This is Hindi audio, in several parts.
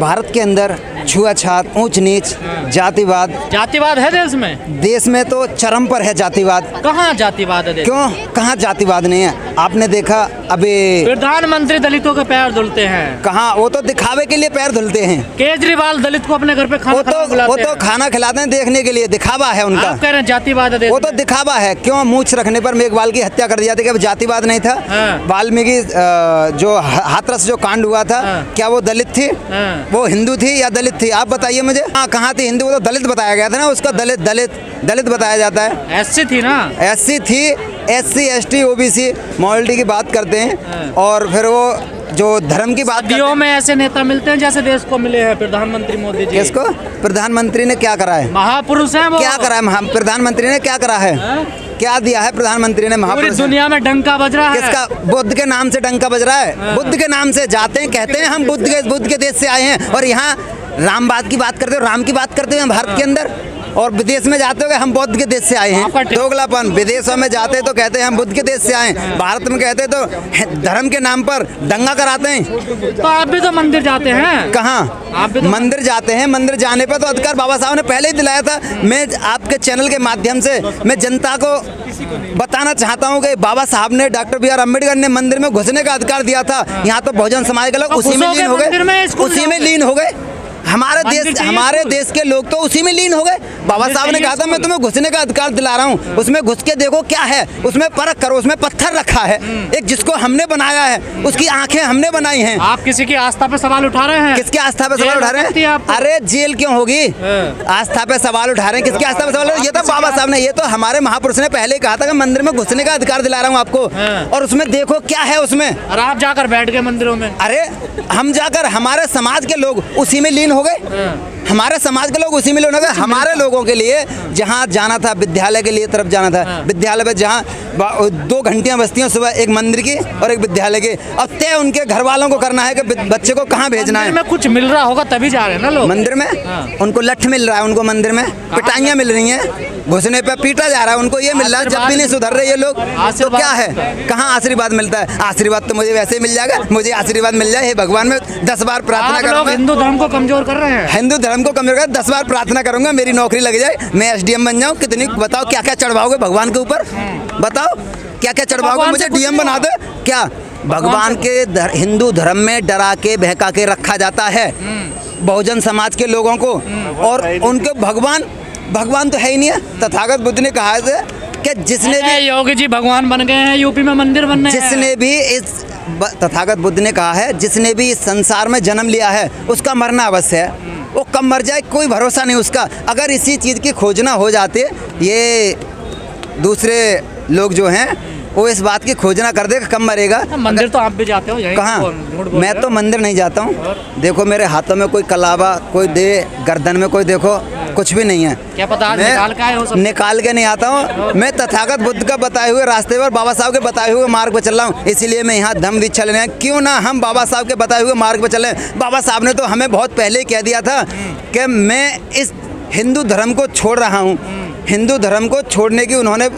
भारत के अंदर छुआछात, ऊंच नीच, जातिवाद है देश में तो चरम पर है जातिवाद। कहाँ जातिवाद है? क्यों? कहाँ जातिवाद नहीं है? आपने देखा अभी प्रधानमंत्री दलितों के पैर धुलते हैं। कहाँ? वो तो दिखावे के लिए पैर धुलते हैं। केजरीवाल दलित को अपने घर पे खाना वो तो खाना खिलाते हैं देखने के लिए, दिखावा है उनका। आप कह रहे हैं जातिवाद है? वो तो दिखावा है। क्यों? मूछ रखने पर मेघवाल की हत्या कर दी जाती है। जातिवाद नहीं था। वाल्मीकि जो हाथरस जो कांड हुआ था, क्या वो दलित थी? वो हिंदू थी या दलित थी? आप बताइए मुझे। हाँ, कहाँ थी हिंदू? वो तो दलित बताया गया था ना, उसका दलित बताया जाता है। एससी थी ना? एससी थी। एससी एसटी ओबीसी मॉडलिटी की बात करते हैं और फिर वो जो धर्म की बात करते हैं। में ऐसे नेता मिलते हैं जैसे देश को मिले हैं प्रधानमंत्री मोदी जी। किसको? प्रधानमंत्री ने क्या करा है? महापुरुष हैं वो। क्या करा है प्रधानमंत्री ने? क्या करा है? क्या दिया है प्रधानमंत्री ने? महापुरुष। दुनिया में डंका बज रहा है। किसका? बुद्ध के नाम से डंका बज रहा है। बुद्ध के नाम से जाते हैं, कहते हैं हम बुद्ध के देश से आए हैं, और यहाँ रामवाद की बात करते हो, राम की बात करते हैं भारत के अंदर, और विदेश में जाते हो हम बुद्ध के देश से आए हैं। दोगलापन। विदेशों में जाते तो कहते हैं हम बुद्ध के देश से आए हैं, भारत में कहते तो धर्म के नाम पर दंगा कराते हैं। तो आप भी तो मंदिर जाते हैं। कहाँ? आप भी तो मंदिर जाते हैं। मंदिर जाने पर तो अधिकार बाबा साहब ने पहले ही दिलाया था। मैं आपके चैनल के माध्यम से मैं जनता को बताना चाहता हूँ कि बाबा साहब ने, डॉक्टर बी आर अम्बेडकर ने मंदिर में घुसने का अधिकार दिया था। यहाँ तो बहुजन समाज के लोग उसी में लीन हो गए। हमारे देश के लोग तो उसी में लीन हो गए। बाबा साहब ने कहा था मैं तुम्हें घुसने का अधिकार दिला रहा हूँ, उसमें घुस के देखो क्या है, उसमें परख करो। उसमें पत्थर रखा है, एक जिसको हमने बनाया है, उसकी आंखें हमने बनाई हैं। आप किसी की आस्था पे सवाल उठा रहे हैं? किसकी आस्था पे सवाल उठा रहे हैं? अरे जेल क्यों होगी? आस्था पे सवाल उठा रहे हैं। किसकी आस्था पे सवाल? ये तो बाबा साहब ने, ये तो हमारे महापुरुष ने पहले कहा था कि मंदिर में घुसने का अधिकार दिला रहा हूँ आपको, और उसमें देखो क्या है उसमें। और आप जाकर बैठ गए मंदिरों में। अरे हम जाकर, हमारे समाज के लोग उसी में लीन हो गए। हमारे समाज के लोग उसी में लीन हो गए। हमारे लोगों के लिए जहाँ जाना था, विद्यालय के लिए तरफ जाना था, विद्यालय में जहाँ 2 घंटियाँ बजती हैं सुबह, एक मंदिर की और एक विद्यालय की, अब तय उनके घर वालों को करना है कि बच्चे को कहाँ भेजना है। में कुछ मिल रहा होगा तभी जा रहे हैं ना लोग मंदिर में। उनको लठ मिल रहा है, उनको मंदिर में पिटाइयाँ मिल रही हैं, घुसने पे पीटा जा रहा है, उनको ये मिल रहा है। जब भी नहीं सुधर रहे ये लोग तो क्या है? कहाँ आशीर्वाद मिलता है? आशीर्वाद तो मुझे वैसे ही मिल जाएगा। मुझे आशीर्वाद मिल जाए, हे भगवान, में 10 बार प्रार्थना करूंगा। हिंदू धर्म को कमजोर कर रहे हैं। हिंदू धर्म को कमजोर कर 10 बार प्रार्थना करूंगा, मेरी नौकरी लग जाए, मैं एसडीएम बन जाऊं। कितनी बताओ क्या क्या चढ़वाओगे भगवान के ऊपर? बताओ क्या क्या चढ़वाओगे? मुझे डीएम बना दो क्या? भगवान के हिंदू धर्म में डरा के बहका के रखा जाता है बहुजन समाज के लोगों को, और उनके भगवान तो है ही नहीं है। तथागत बुद्ध ने कहा है कि जिसने भी, योगी जी भगवान बन गए हैं, यूपी में मंदिर बन रहे हैं। जिसने भी इस तथागत बुद्ध ने कहा है, जिसने भी इस संसार में जन्म लिया है उसका मरना अवश्य है। वो कब मर जाए कोई भरोसा नहीं उसका। अगर इसी चीज़ की खोजना हो जाती, ये दूसरे लोग जो हैं वो इस बात की खोजना कर दे कब मरेगा। मंदिर तो आप भी जाते हो? कहाँ? मैं तो मंदिर नहीं जाता हूँ। देखो मेरे हाथों में कोई कलावा, कोई दे गर्दन में, कोई देखो कुछ भी नहीं है। क्या पता निकाल के नहीं आता हूँ। मैं तथागत बुद्ध का बताए हुए रास्ते पर, बाबा साहब के बताए हुए मार्ग पर चल रहा हूँ, इसीलिए मैं यहाँ धम्म दीक्षा लेने। क्यों ना हम बाबा साहब के बताए हुए मार्ग पर चलें? बाबा साहब ने तो हमें बहुत पहले ही कह दिया था कि मैं इस हिंदू धर्म को छोड़ रहा हूँ। हिंदू धर्म को छोड़ने की उन्होंने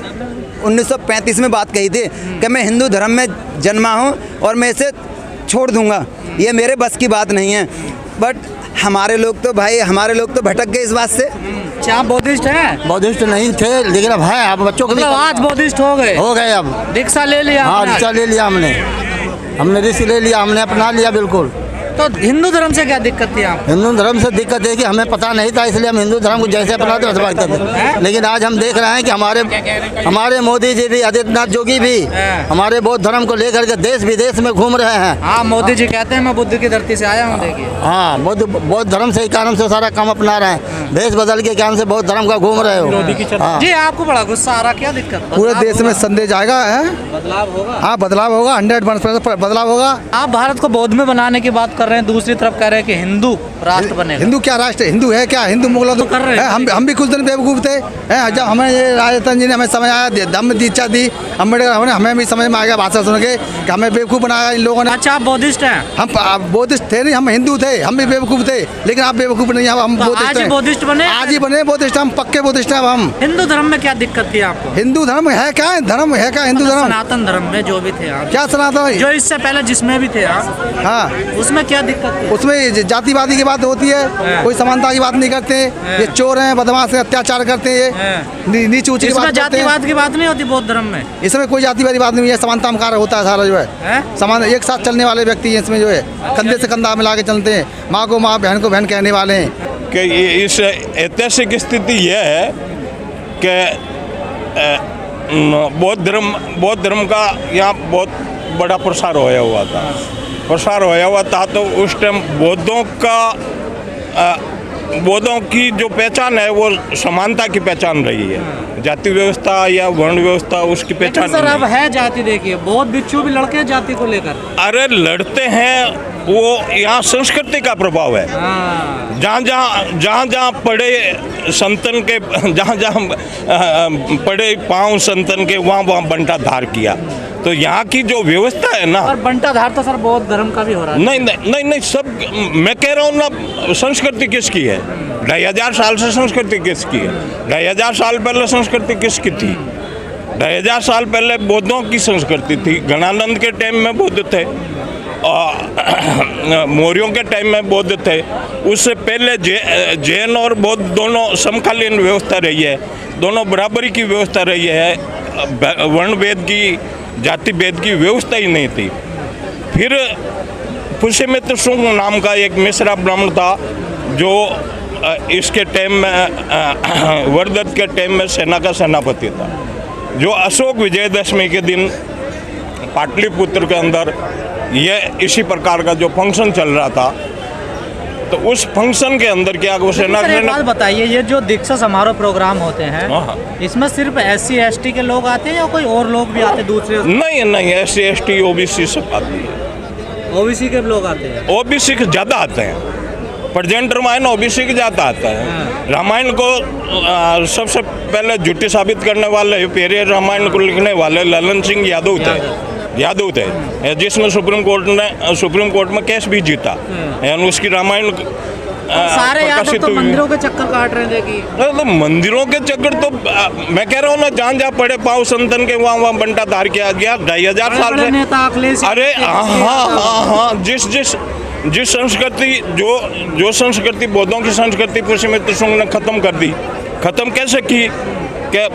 1935 में बात कही थी कि मैं हिंदू धर्म में जन्मा हूँ और मैं इसे छोड़ दूंगा। ये मेरे बस की बात नहीं है। बट हमारे लोग तो भटक गए इस बात से। आप बौद्धिस्ट हैं? बौद्धिस्ट नहीं थे, लेकिन अब है। अब बच्चों को आज बौद्धिस्ट हो गए अब दीक्षा ले लिया। हाँ, दीक्षा ले लिया हमने ऋषि ले लिया, हमने अपना लिया बिल्कुल। तो हिंदू धर्म से क्या दिक्कत थी आप? हिंदू धर्म से दिक्कत है कि हमें पता नहीं था, इसलिए हम हिंदू धर्म को जैसे अपनाते वैसे मानते थे। लेकिन आज हम देख रहे हैं कि हमारे मोदी जी भी, आदित्यनाथ योगी भी हमारे बौद्ध धर्म को लेकर के देश विदेश में घूम रहे हैं। हाँ, मोदी जी कहते हैं मैं बुद्ध की धरती से आया हूँ। देखिए, हाँ, बौद्ध धर्म से कारण से सारा काम अपना रहे हैं। देश बदल के कारण से बौद्ध धर्म का घूम रहे हो। जी, आपको बड़ा गुस्सा आ रहा, क्या दिक्कत? पूरे देश में संदेश आएगा, बदलाव होगा। हाँ, बदलाव होगा, 100% बदलाव होगा। आप भारत को बौद्ध में बनाने की बात कर रहे हैं, दूसरी तरफ कह रहे हैं कि हिंदू राष्ट्र बनेगा। हिंदू क्या राष्ट्र? हिंदू है क्या? हिंदू मुगलों तो कर रहे हैं। हम भी कुछ दिन बेवकूफ थे। जब हमें ये राजस्थान जी ने हमें समझ आया, धम्म दीक्षा दी अम्बेडकर, हमें भी समझ में आ गया भाषा सुन के कि हमें बेवकूफ़ बनाया इन लोगों ने। अच्छा, आप बौद्धिस्ट हैं? हम बौद्धिस्ट थे नहीं, हम हिंदू थे, हम भी बेवकूफ़ थे, लेकिन आप बेवकूफ़ नहीं, हम बौद्धिस्ट हैं। बुद्धिस्ट बने? आज ही बने बुद्धिस्ट, हम पक्के बुद्धिस्ट हैं अब हम। हिंदू धर्म में क्या दिक्कत थी आपको? हिंदू धर्म है क्या? धर्म है क्या हिंदू धर्म? सनातन धर्म में जो भी थे आप, क्या सनातन? जो इससे पहले जिसमें भी थे आप, हाँ, उसमें क्या दिक्कत थी? उसमें जातिवादी की बात होती है, कोई समानता की बात नहीं करते। ये चोर हैं, बदमाश हैं, अत्याचार करते हैं, ये नीच ऊंच की इसमें बात करते हैं। जातिवाद की बात नहीं होती बौद्ध धर्म में? इसमें कोई जातिवादी बात नहीं है, समानता में कार्य होता है सारा जो है। समान एक साथ चलने वाले व्यक्ति हैं इसमें, जो है कंधे से कंधा मिला के चलते हैं, माँ को माँ बहन को बहन कहने वाले हैं। कि इस ऐतिहासिक स्थिति यह है कि बौद्ध धर्म का यहाँ बहुत बड़ा प्रसार होया हुआ था। तो उस टाइम बौद्धों की जो पहचान है वो समानता की पहचान रही है। जाति व्यवस्था या वर्ण व्यवस्था उसकी पहचान सर नहीं। अब है जाति, देखिए बहुत बिच्छू भी लड़के हैं जाति को लेकर। अरे लड़ते हैं, वो यहाँ संस्कृति का प्रभाव है। जहाँ पड़े संतन के, जहाँ पड़े पाँव संतन के, वहाँ बंटा धार किया। तो यहाँ की जो व्यवस्था है ना, और बंटा धार तो सर बौद्ध धर्म का भी हो रहा है। नहीं सब मैं कह रहा हूँ ना, संस्कृति किसकी है? 2500 साल से संस्कृति किसकी है? 2500 साल पहले संस्कृति किसकी थी? 2500 साल पहले बौद्धों की संस्कृति थी। गणानंद के टाइम में बौद्ध थे, मौर्यों के टाइम में बौद्ध थे। उससे पहले जैन और बौद्ध दोनों समकालीन व्यवस्था रही है, दोनों बराबरी की व्यवस्था रही है। वर्ण भेद की, जाति भेद की व्यवस्था ही नहीं थी। फिर पुष्यमित्र शुंग नाम का एक मिश्रा ब्राह्मण था, जो इसके टाइम में वर्धत के टाइम में सेना का सेनापति था, जो अशोक विजयदशमी के दिन पाटलिपुत्र के अंदर ये इसी प्रकार का जो फंक्शन चल रहा था, तो उस फंक्शन के अंदर क्या वो सेना एक बात बताइए, ये जो दीक्षा समारोह प्रोग्राम होते हैं, इसमें सिर्फ SC ST के लोग आते हैं या कोई और लोग भी आते हैं दूसरे? नहीं SC ST OBC सब आती है। OBC के लोग आते हैं? OBC के ज़्यादा आते हैं। प्रेजेंट रामायण OBC के ज़्यादा आता है। रामायण को सबसे पहले झूठी साबित करने वाले, पहले रामायण को लिखने वाले ललन सिंह यादव थे, जिसमें सुप्रीम कोर्ट में केस भी जीता। उसकी रामायण सारे यादव तो मंदिरों के चक्कर काट रहे थे कि तो मंदिरों के चक्कर, तो मैं कह रहा हूँ ना, जहाँ पड़े पाँव संतन के वहाँ बंटा धार किया गया 2500 साल से। नेता अखिलेश, अरे हाँ, जिस संस्कृति जो संस्कृति बौद्धों की संस्कृति पुष्यमित्र शुंग ने खत्म कर दी। खत्म कैसे की? कि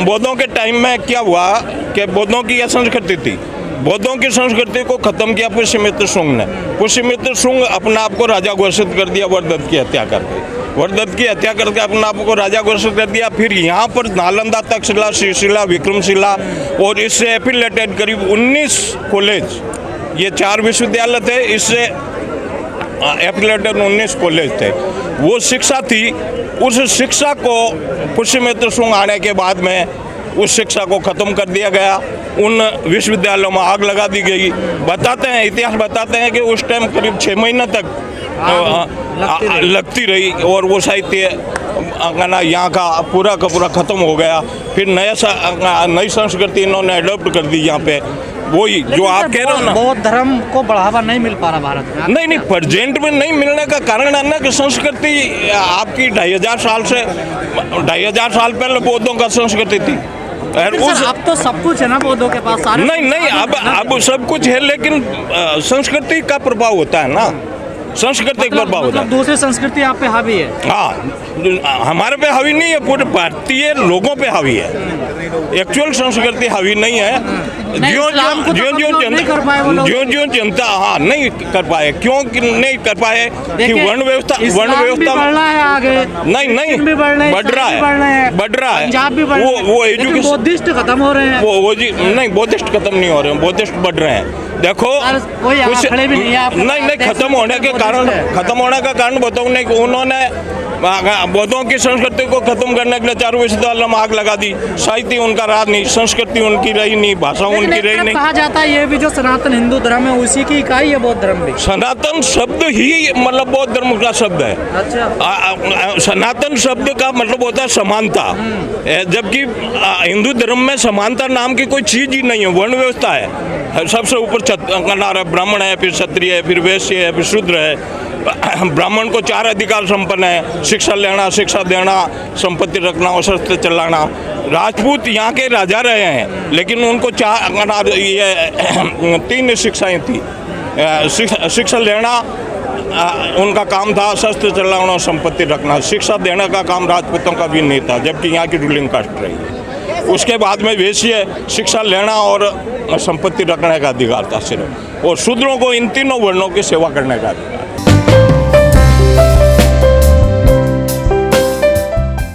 बौद्धों के टाइम में क्या हुआ कि बौद्धों की यह संस्कृति थी, बौद्धों की संस्कृति को खत्म किया पुष्यमित्र शुंग ने। पुष्यमित्र शुंग अपना आप को राजा घोषित कर दिया वर्धत की हत्या करके अपना आप को राजा घोषित कर दिया। फिर यहाँ पर नालंदा, तक्षशिला, श्रीशिला, विक्रमशिला और इससे एफिलेटेड करीब 19 कॉलेज, ये 4 विश्वविद्यालय थे, इससे एफिलेटेड 19 कॉलेज थे। वो शिक्षा थी, उस शिक्षा को पुष्यमित्र शुंग आने के बाद में उस शिक्षा को ख़त्म कर दिया गया। उन विश्वविद्यालयों में आग लगा दी गई। इतिहास बताते हैं कि उस टाइम करीब 6 महीने तक लगती रही और वो साहित्य यहाँ का पूरा ख़त्म हो गया। फिर नई संस्कृति इन्होंने अडॉप्ट कर दी यहाँ पे। वही जो आप कह रहे हो ना, बौद्ध धर्म को बढ़ावा नहीं मिल पा रहा भारत में। नहीं प्रेजेंट में नहीं मिलने का कारण है ना कि संस्कृति आपकी 2500 साल से 2500 साल पहले बौद्धों का संस्कृति थी। अब तो सब कुछ है ना बौद्धों के पास, सारे नहीं अब सब कुछ है, लेकिन संस्कृति का प्रभाव होता है ना, संस्कृति का प्रभाव होता है। दूसरी संस्कृति आप पे हावी है? हाँ, हमारे पे हावी नहीं है, पूरे भारतीय लोगों पे हावी है। एक्चुअल संस्कृति हावी नहीं है। जो जनता नहीं कर पाए, क्यों नहीं कर पाए कि वर्ण व्यवस्था बढ़ रहा है आगे, नहीं बढ़ रहा है पंजाब भी बढ़ रहा है, वो एजुकेशन बौद्धिस्ट खत्म हो रहे हैं। वो जी नहीं, बौद्धिस्ट खत्म नहीं हो रहे हैं, बौद्धिस्ट बढ़ रहे हैं। देखो कुछ नहीं खत्म होने के कारण बताऊँ नहीं, उन्होंने बौद्धों की संस्कृति को खत्म करने के लिए 4 विश्वविद्यालयों में आग लगा दी। साहित्य उनका रहा नहीं, संस्कृति उनकी रही नहीं, भाषा उनकी रही नहीं। कहा जाता है ये भी जो सनातन हिंदू धर्म है उसी की इकाई है बौद्ध धर्म भी। सनातन शब्द ही मतलब बौद्ध धर्म का शब्द है। अच्छा। सनातन शब्द का मतलब होता है समानता, जबकि हिंदू धर्म में समानता नाम की कोई चीज ही नहीं है। वर्ण व्यवस्था है, सबसे ऊपर ब्राह्मण है, फिर क्षत्रिय है, फिर वैश्य है, फिर शूद्र है। ब्राह्मण को 4 अधिकार संपन्न है, शिक्षा लेना, शिक्षा देना, संपत्ति रखना और शस्त्र चलाना। राजपूत यहाँ के राजा रहे हैं, लेकिन उनको 3 शिक्षाएं थी। शिक्षा लेना उनका काम था, शस्त्र चलाना और संपत्ति रखना। शिक्षा देने का काम राजपूतों का भी नहीं था, जबकि यहाँ की रूलिंग कास्ट रही। उसके बाद में वैश्य शिक्षा लेना और संपत्ति रखने का अधिकार था सिर्फ, और शूद्रों को इन तीनों वर्णों की सेवा करने का अधिकार।